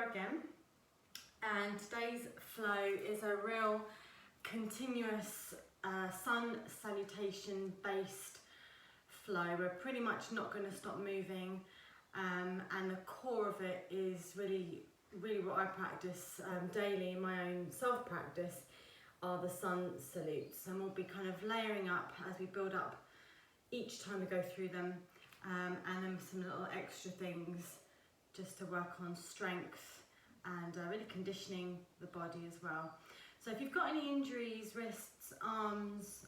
are again, and today's flow is a real continuous sun salutation based flow. We're pretty much not going to stop moving, and the core of it is really what I practice daily in my own self practice are the sun salutes, and we'll be kind of layering up as we build up each time we go through them, and then some little extra things just to work on strength and really conditioning the body as well. So if you've got any injuries, wrists, arms,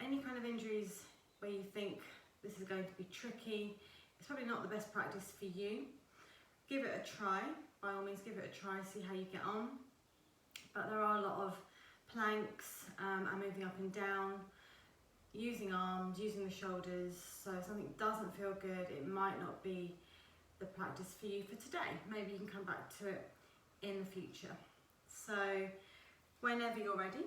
any kind of injuries where you think this is going to be tricky, it's probably not the best practice for you. Give it a try, by all means give it a try, see how you get on. But there are a lot of planks and moving up and down, using arms, using the shoulders. So if something doesn't feel good, it might not be the practice for you for today. Maybe you can come back to it in the future. So whenever you're ready,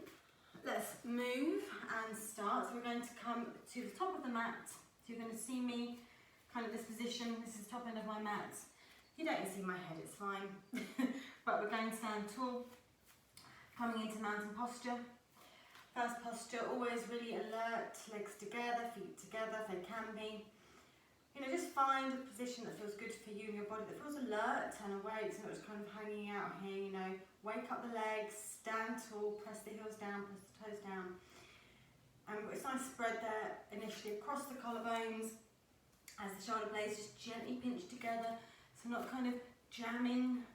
let's move and start. So we're going to come to the top of the mat. So you're going to see me kind of this position. This is the top end of my mat. You don't see my head, it's fine. But we're going to stand tall, coming into mountain posture. First posture, always really alert, legs together, feet together if they can be. You know, just find a position that feels good for you and your body, that feels alert and awake, so it's kind of hanging out here, you know. Wake up the legs, stand tall, press the heels down, press the toes down. And we've got this nice spread there, initially across the collarbones, as the shoulder blades just gently pinch together. So not kind of jamming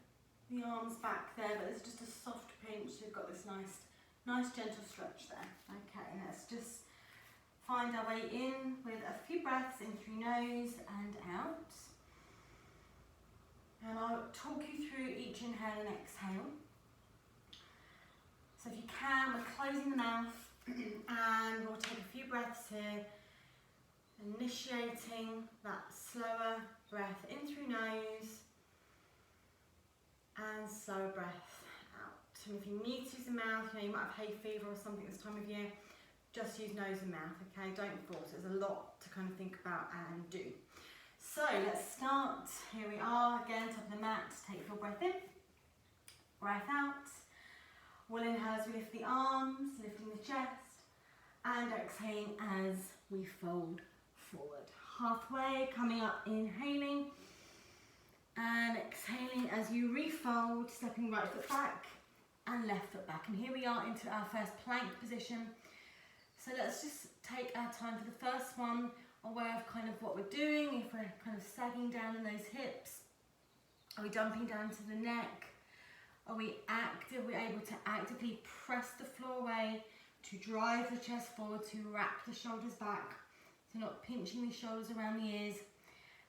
the arms back there, but it's just a soft pinch. So we've got this nice gentle stretch there. Okay, and let's just find our way in with a few breaths in through nose and out. And I'll talk you through each inhale and exhale. So if you can, we're closing the mouth and we'll take a few breaths here, initiating that slower breath in through nose and slower breath out. And if you need to use the mouth, you might have hay fever or something this time of year, just use nose and mouth, okay? Don't force it. There's a lot to kind of think about and do. So let's start. Here we are again, top of the mat. Take your breath in, breath out. We'll inhale as we lift the arms, lifting the chest, and exhaling as we fold forward. Halfway, coming up, inhaling, and exhaling as you refold, stepping right foot back and left foot back. And here we are into our first plank position. So let's just take our time for the first one, aware of kind of what we're doing. If we're kind of sagging down in those hips, are we dumping down to the neck? Are we active? We're able to actively press the floor away, to drive the chest forward, to wrap the shoulders back, so not pinching the shoulders around the ears.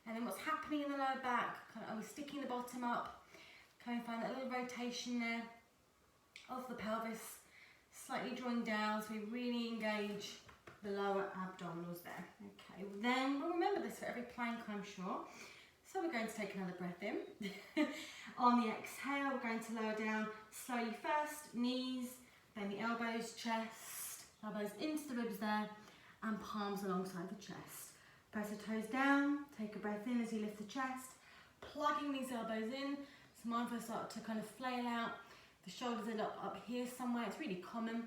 And then what's happening in the lower back? Are we sticking the bottom up? Can we find that little rotation there of the pelvis, slightly drawing down, so we really engage the lower abdominals there. Okay, then we'll remember this for every plank, I'm sure. So we're going to take another breath in. On the exhale, we're going to lower down slowly first, knees, then the elbows, chest, elbows into the ribs there, and palms alongside the chest. Press the toes down, take a breath in as you lift the chest, plugging these elbows in, so mine first start to kind of flail out. The shoulders are up here somewhere, it's really common.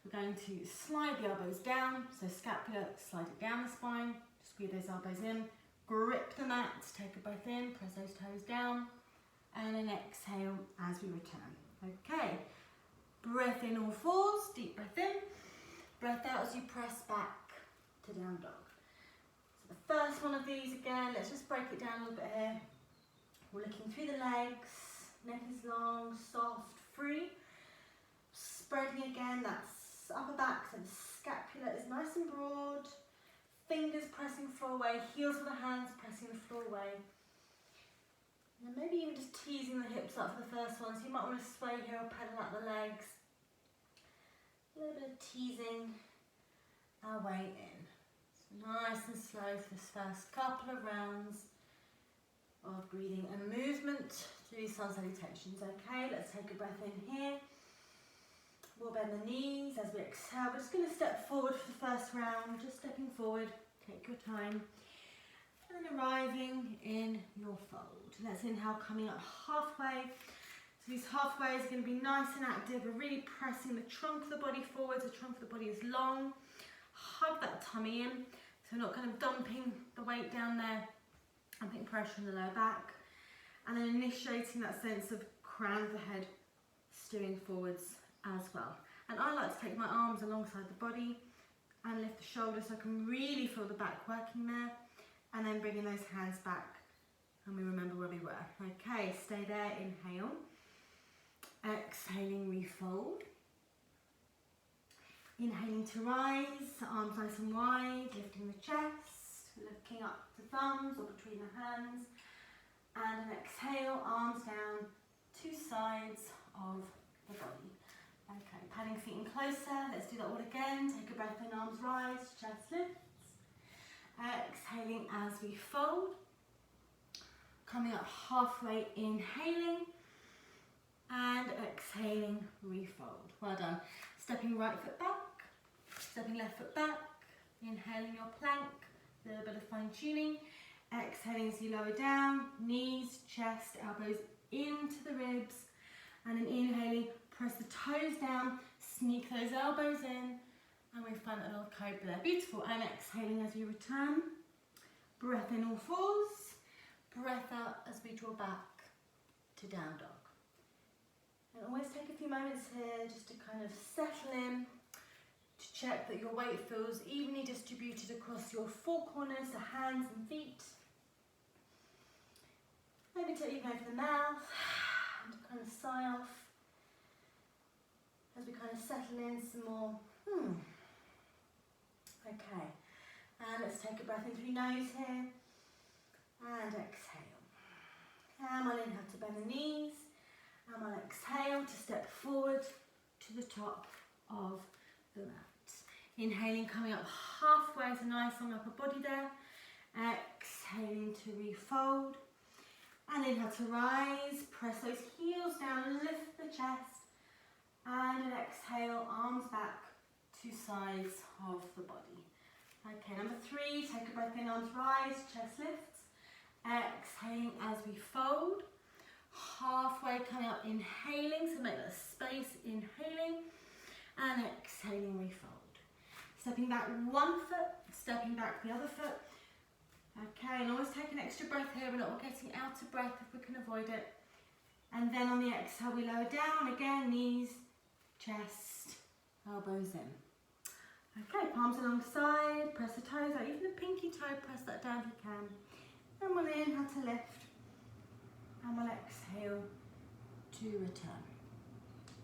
We're going to slide the elbows down, so scapula, slide it down the spine, squeeze those elbows in, grip the mat, take a breath in, press those toes down, and then exhale as we return. Okay, breath in all fours, deep breath in, breath out as you press back to down dog. So the first one of these again, let's just break it down a little bit here. We're looking through the legs, neck is long, soft, free. Spreading again, that's upper back, so the scapula is nice and broad. Fingers pressing floor away, heels of the hands pressing the floor away. And maybe even just teasing the hips up for the first one, so you might want to sway here or pedal out the legs. A little bit of teasing our way in. So nice and slow for this first couple of rounds of breathing and movement through sun salutations. Okay, let's take a breath in here. We'll bend the knees as we exhale. We're just going to step forward for the first round, just stepping forward. Take your time. And arriving in your fold. Let's inhale, coming up halfway. So these halfways are going to be nice and active. We're really pressing the trunk of the body forwards. The trunk of the body is long. Hug that tummy in. So we're not kind of dumping the weight down there and putting pressure on the lower back. And then initiating that sense of crown of the head steering forwards as well. And I like to take my arms alongside the body and lift the shoulders so I can really feel the back working there. And then bringing those hands back and we remember where we were. Okay, stay there, inhale. Exhaling, refold. Inhaling to rise, arms nice and wide, lifting the chest, looking up the thumbs or between the hands. And an exhale, arms down, two sides of the body. Okay, padding feet in closer. Let's do that all again. Take a breath in, arms rise, chest lifts. Exhaling as we fold. Coming up halfway, inhaling. And exhaling, refold. Well done. Stepping right foot back, stepping left foot back. Inhaling your plank, a little bit of fine tuning. Exhaling as you lower down, knees, chest, elbows into the ribs. And then inhaling, press the toes down, sneak those elbows in, and we find that little cobra there. Beautiful. And exhaling as you return. Breath in, all fours. Breath out as we draw back to down dog. And always take a few moments here just to kind of settle in, to check that your weight feels evenly distributed across your four corners, the hands and feet. Maybe to even open the mouth and to kind of sigh off as we kind of settle in some more. Okay, and let's take a breath in through your nose here and exhale. And we'll inhale to bend the knees and we'll exhale to step forward to the top of the mat. Inhaling, coming up halfway, so nice long upper body there. Exhaling to refold. And inhale to rise, press those heels down, lift the chest. And an exhale, arms back, two sides of the body. Okay, number 3, take a breath in, arms rise, chest lifts. Exhaling as we fold. Halfway coming up, inhaling, so make that space, inhaling. And exhaling, refold. Stepping back one foot, stepping back the other foot. Okay, and always take an extra breath here. We're not getting out of breath if we can avoid it. And then on the exhale, we lower down again, knees, chest, elbows in. Okay, palms alongside, press the toes out, even the pinky toe, press that down if you can. And we'll inhale to lift, and we'll exhale to return.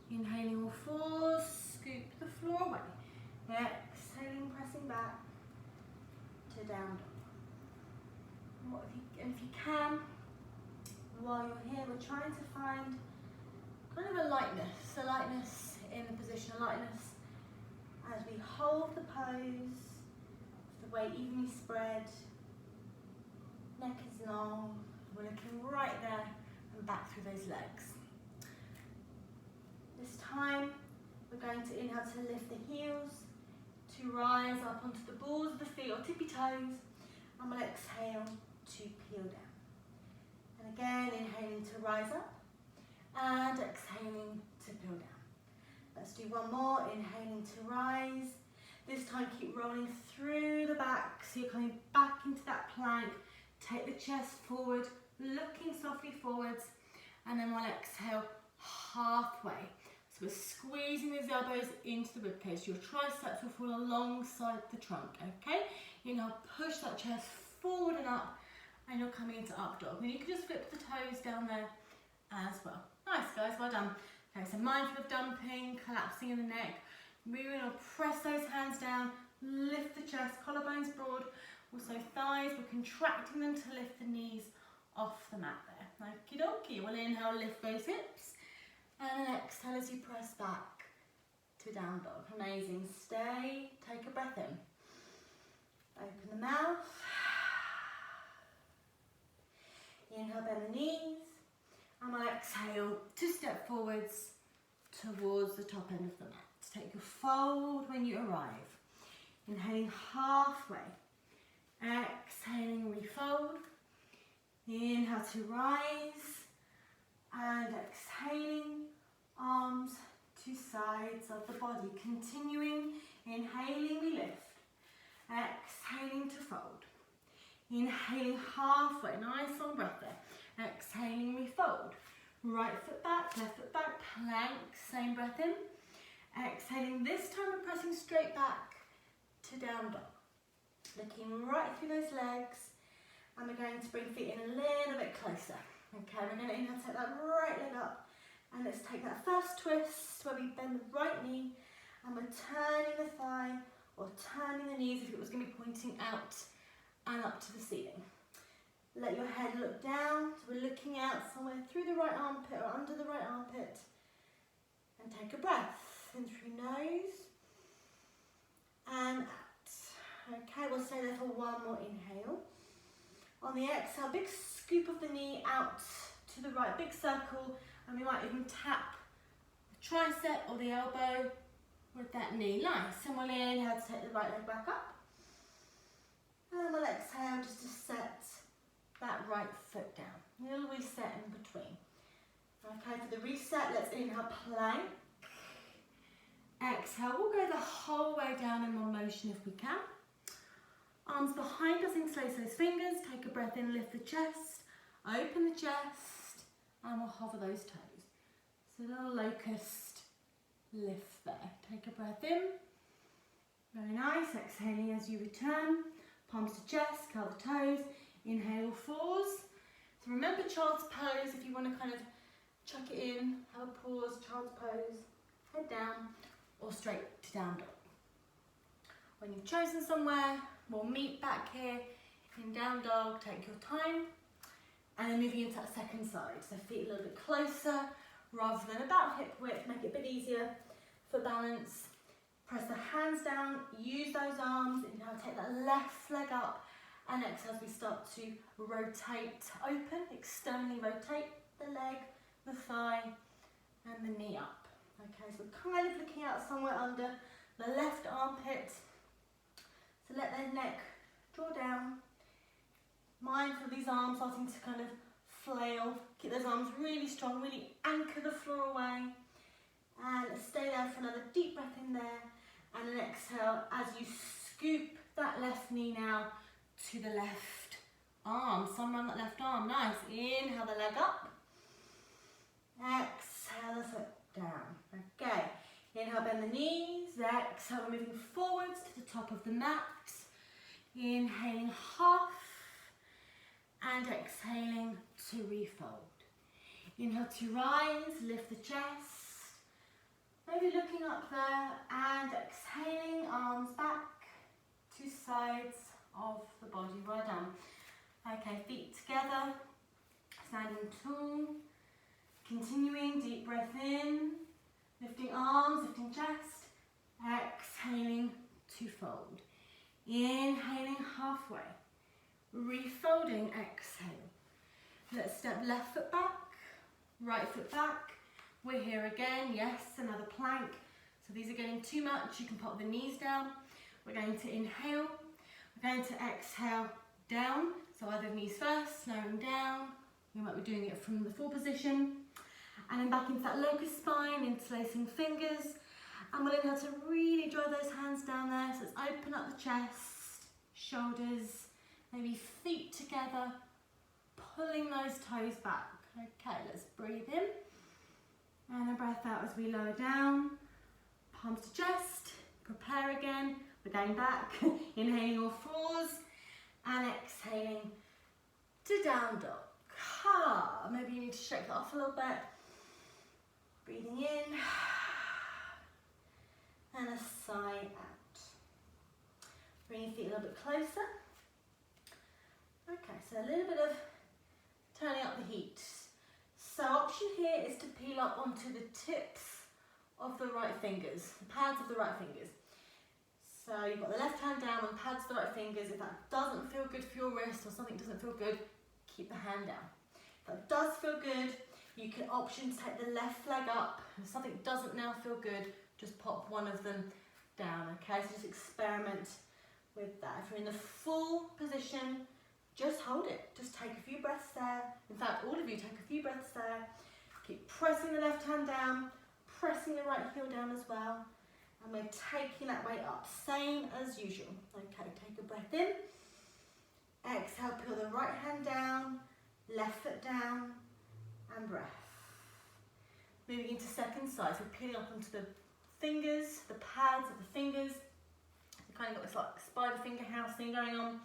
Inhaling all fours, scoop the floor away. Exhaling, pressing back to down dog. And if you can, while you're here, we're trying to find kind of a lightness in the position, a lightness as we hold the pose, the weight evenly spread, neck is long, we're looking right there and back through those legs. This time, we're going to inhale to lift the heels, to rise up onto the balls of the feet or tippy toes, and we'll exhale to peel down. And again, inhaling to rise up and exhaling to peel down. Let's do one more, inhaling to rise. This time keep rolling through the back, so you're coming back into that plank. Take the chest forward, looking softly forwards, and then we'll exhale halfway. So we're squeezing those elbows into the ribcage. Your triceps will fall alongside the trunk, okay? Inhale, push that chest forward and up, and you're coming into up dog. And you can just flip the toes down there as well. Nice guys, well done. Okay, so mindful of dumping, collapsing in the neck. Moving on, press those hands down, lift the chest, collarbones broad. Also thighs, we're contracting them to lift the knees off the mat there. Okie dokie, we'll inhale, lift those hips. And then exhale as you press back to down dog. Amazing, stay, take a breath in. Open the mouth. Inhale, bend the knees. And we'll exhale to step forwards towards the top end of the mat. Take your fold when you arrive. Inhaling halfway. Exhaling, refold. Inhale to rise and exhaling, arms to sides of the body. Continuing, inhaling, we lift. Exhaling to fold. Inhaling halfway, nice long breath there. Exhaling, we fold. Right foot back, left foot back, plank, same breath in. Exhaling, this time we're pressing straight back to down dog. Looking right through those legs, and we're going to bring feet in a little bit closer. Okay, we're going to inhale, take that right leg up, and let's take that first twist where we bend the right knee, and we're turning the thigh, or turning the knees if it was going to be pointing out and up to the ceiling. Let your head look down, so we're looking out somewhere through the right armpit or under the right armpit, and take a breath in through nose and out. Okay, we'll stay there for one more inhale. On the exhale, big scoop of the knee out to the right, big circle, and we might even tap the tricep or the elbow with that knee. Nice, and we'll inhale to take the right leg back up. And we'll exhale just to set that right foot down. A little reset in between. Okay, for the reset, let's inhale, plank. Exhale, we'll go the whole way down in one motion if we can. Arms behind us, interlace those fingers, take a breath in, lift the chest, open the chest, and we'll hover those toes. So a little locust lift there. Take a breath in, very nice, exhaling as you return, palms to chest, curl the toes, inhale, fours. So remember child's pose if you want to kind of chuck it in, have a pause, child's pose, head down, or straight to down dog. When you've chosen somewhere, we'll meet back here in down dog, take your time, and then moving into that second side. So feet a little bit closer, rather than about hip width, make it a bit easier for balance. Press the hands down, use those arms, inhale, take that left leg up, and exhale as we start to rotate, open, externally rotate the leg, the thigh, and the knee up. Okay, so we're kind of looking out somewhere under the left armpit. So let the neck draw down. Mindful of these arms starting to kind of flail. Keep those arms really strong, really anchor the floor away. And stay there for another deep breath in there. And an exhale as you scoop that left knee now to the left arm. Some run that left arm, nice. Inhale the leg up. Exhale the foot down. Okay. Inhale, bend the knees. Exhale, we're moving forwards to the top of the mat. Inhaling half and exhaling to refold. Inhale to rise, lift the chest. Maybe looking up there and exhaling, arms back to sides of the body. Well done. Okay, feet together, standing tall. Continuing, deep breath in. Lifting arms, lifting chest, exhaling to fold. Inhaling halfway, refolding, exhale. Let's step left foot back, right foot back. We're here again, yes, another plank. So these are getting too much, you can pop the knees down. We're going to inhale, we're going to exhale down. So either knees first, slowing down. We might be doing it from the full position. And then back into that locust spine, interlacing fingers. And we'll inhale to really draw those hands down there. So let's open up the chest, shoulders, maybe feet together, pulling those toes back. Okay, let's breathe in. And a breath out as we lower down. Palms to chest, prepare again. We're going back, inhaling all fours and exhaling to down dog. Maybe you need to shake that off a little bit. Breathing in and a sigh out. Bring your feet a little bit closer. Okay, so a little bit of turning up the heat. So option here is to peel up onto the tips of the right fingers, the pads of the right fingers. So you've got the left hand down and pads the right fingers. If that doesn't feel good for your wrist or something doesn't feel good, keep the hand down. If that does feel good, you can option to take the left leg up. If something doesn't now feel good, just pop one of them down, okay? So just experiment with that. If you're in the full position, just hold it. Just take a few breaths there. In fact, all of you take a few breaths there. Keep pressing the left hand down, pressing the right heel down as well. And we're taking that weight up, same as usual. Okay, take a breath in. Exhale, peel the right hand down, left foot down, and breath. Moving into second side, so peeling up onto the fingers, the pads of the fingers. You kind of got this like spider finger house thing going on.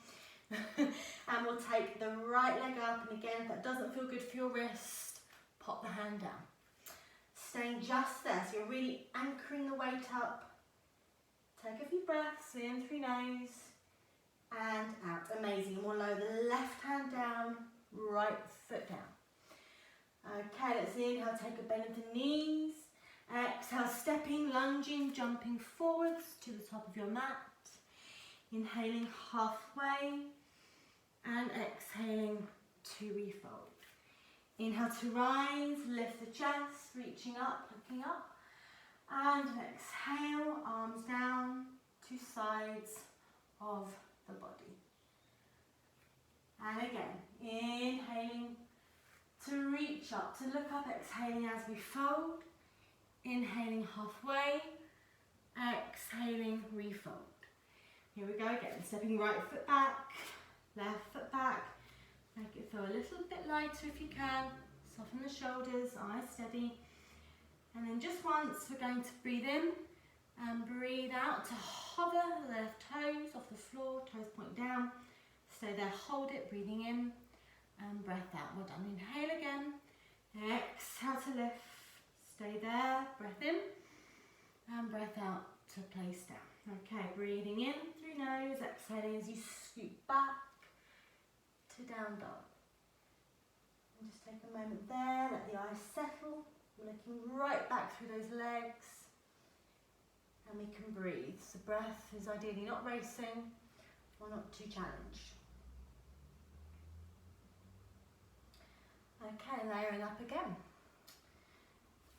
And we'll take the right leg up, and again, if that doesn't feel good for your wrist, pop the hand down. Staying just there, so you're really anchoring the weight up. Take a few breaths in through nose and out. Amazing. And we'll lower the left hand down, right foot down. Okay, let's inhale, take a bend of the knees. Exhale, stepping, lunging, jumping forwards to the top of your mat. Inhaling halfway and exhaling to refold. Inhale to rise, lift the chest, reaching up, looking up. And exhale, arms down to sides of the body. And again, inhaling to reach up, to look up, exhaling as we fold. Inhaling halfway, exhaling, refold. Here we go again, stepping right foot back, left foot back. Make it feel a little bit lighter if you can. Soften the shoulders, eyes steady. And then just once, we're going to breathe in and breathe out to hover the left toes off the floor, toes point down. Stay there, hold it, breathing in and breath out. Well done. Inhale again, exhale to lift. Stay there, breath in and breath out to place down. Okay, breathing in through nose, exhaling as you scoot back to down dog. And just take a moment there, let the eyes settle. We're looking right back through those legs. And we can breathe. So breath is ideally not racing or not too challenged. Okay, layering up again.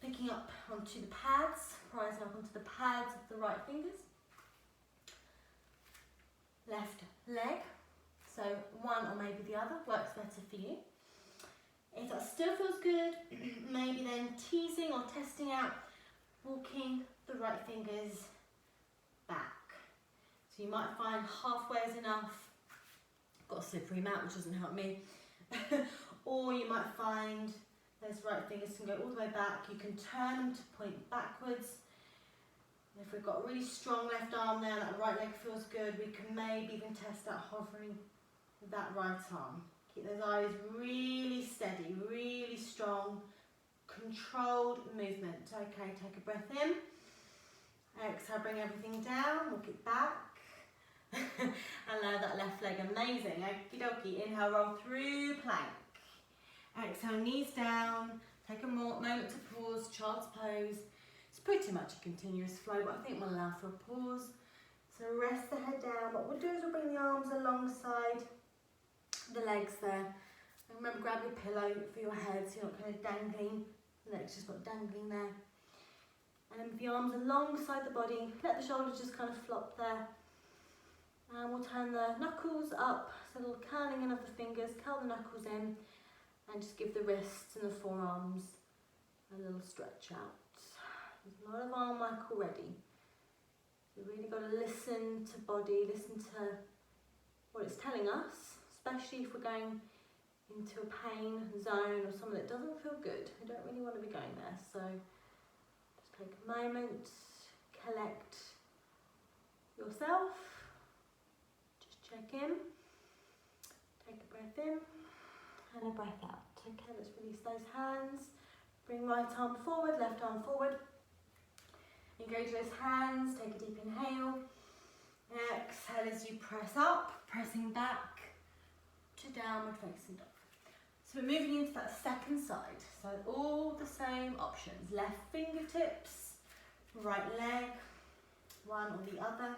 Picking up onto the pads, rising up onto the pads of the right fingers. Left leg, so one or maybe the other works better for you. If that still feels good, maybe then teasing or testing out, walking the right fingers back. So you might find halfway is enough. Got a slippery mat, which doesn't help me. Or you might find those right fingers can go all the way back. You can turn them to point backwards. If we've got a really strong left arm there, that right leg feels good, we can maybe even test that hovering with that right arm. Keep those eyes really steady, really strong, controlled movement. Okay, take a breath in. Exhale, bring everything down, walk it back. And allow that left leg, amazing. Okie dokie, inhale, roll through plank. Exhale, knees down, take a moment to pause, child's pose. It's pretty much a continuous flow, but I think we'll allow for a pause. So rest the head down. What we'll do is we'll bring the arms alongside the legs there. And remember, grab your pillow for your head so you're not kind of dangling. The legs just not dangling there. And then with the arms alongside the body, let the shoulders just kind of flop there. And we'll turn the knuckles up, so a little curling in of the fingers, curl the knuckles in, and just give the wrists and the forearms a little stretch out. There's a lot of arm work already. You've really got to listen to body, listen to what it's telling us, especially if we're going into a pain zone or something that doesn't feel good. We don't really want to be going there. So just take a moment, collect yourself, just check in, take a breath in and a breath out. Okay, let's release those hands. Bring right arm forward, left arm forward. Engage those hands, take a deep inhale. Exhale as you press up, pressing back to downward facing dog. So we're moving into that second side. So all the same options. Left fingertips, right leg, one or the other.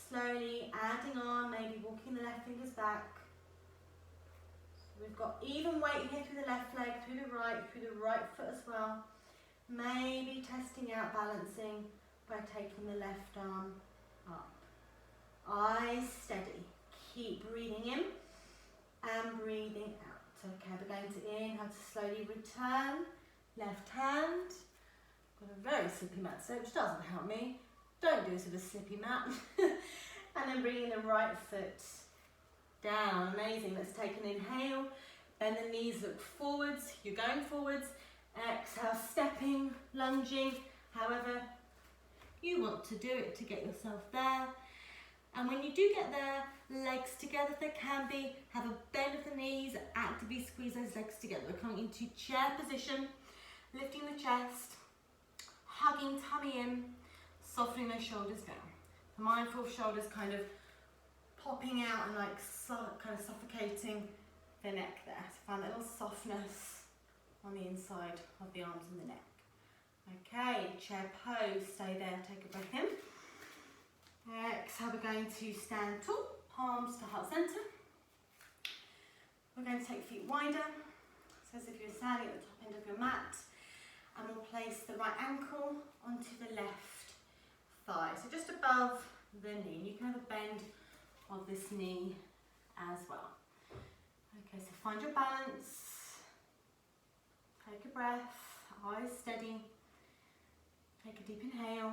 Slowly adding on, maybe walking the left fingers back. So we've got even weight here through the left leg, through the right foot as well. Maybe testing out balancing by taking the left arm up. Eyes steady. Keep breathing. going to inhale to slowly return. Left hand. Got a very slippy mat today, which doesn't help me. Don't do this with a slippy mat. And then bringing the right foot down. Amazing. Let's take an inhale. Bend the knees, look forwards. You're going forwards. Exhale, stepping, lunging, however you want to do it to get yourself there. And when you do get there, legs together if they can be, have a bend of the knees, actively squeeze those legs together. We're coming into chair position, lifting the chest, hugging tummy in, softening those shoulders down. The mindful of shoulders kind of popping out and like kind of suffocating the neck there. So find that little softness on the inside of the arms and the neck. Okay, chair pose, stay there, take a breath in. Exhale, we're going to stand tall, palms to heart center. We're going to take feet wider, so as if you're standing at the top end of your mat, and we'll place the right ankle onto the left thigh, so just above the knee. You can have a bend of this knee as well. Okay, so find your balance, take a breath, eyes steady, take a deep inhale.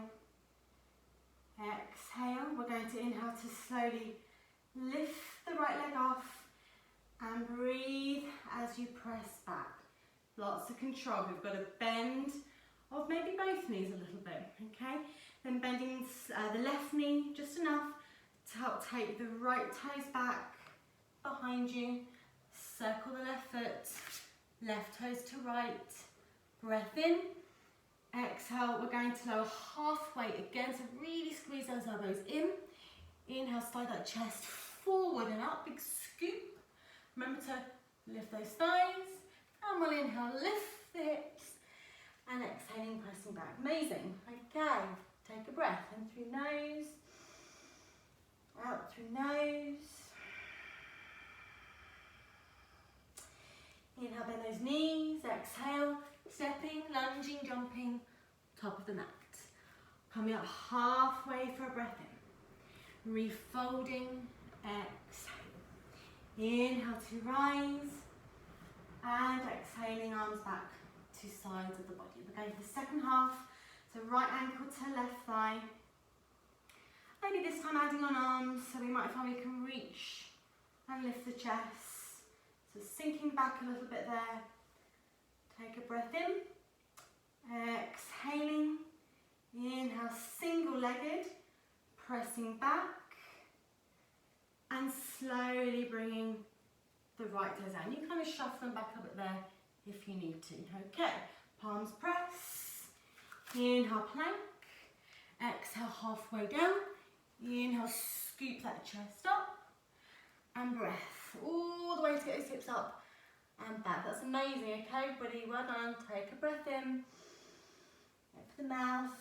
Exhale, we're going to inhale to slowly lift the right leg off and breathe as you press back. Lots of control. We've got a bend of maybe both knees a little bit, okay? Then bending the left knee just enough to help take the right toes back behind you. Circle the left foot, left toes to right. Breath in. Exhale, we're going to lower halfway again, so really squeeze those elbows in. Inhale, slide that chest forward and up, big scoop. Remember to lift those thighs, and we'll inhale, lift the hips, and exhaling, pressing back. Amazing. Okay, take a breath in through nose, out through nose. Inhale, bend those knees, exhale, stepping, lunging, jumping, top of the mat. Coming up halfway for a breath in. Refolding, exhale. Inhale to rise, and exhaling, arms back to sides of the body. We're going for the second half, so right ankle to left thigh. Maybe this time adding on arms, so we might find we can reach and lift the chest. So sinking back a little bit there. Take a breath in, exhaling, inhale, single-legged, pressing back, and slowly bringing the right toes down. You kind of shuffle them back a bit there if you need to. Okay, palms press, inhale, plank, exhale, halfway down, inhale, scoop that chest up, and breath, all the way to get those hips up and back. That's amazing, okay everybody, well done. Take a breath in, out for the mouth.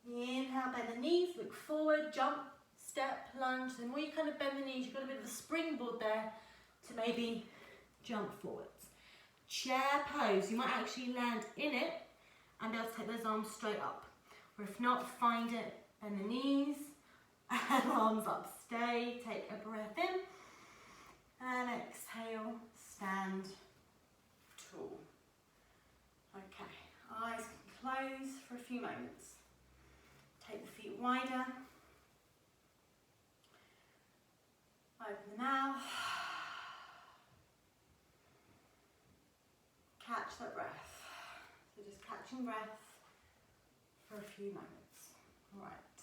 Inhale, bend the knees, look forward, jump, step, lunge. The more you kind of bend the knees, you've got a bit of a springboard there to maybe jump forwards. Chair pose, you might actually land in it and be able to take those arms straight up. Or if not, find it, bend the knees and arms up. Stay, take a breath in, and exhale, stand tall. Okay, eyes can close for a few moments. Take the feet wider. Open the mouth. Catch that breath. So just catching breath for a few moments. All right.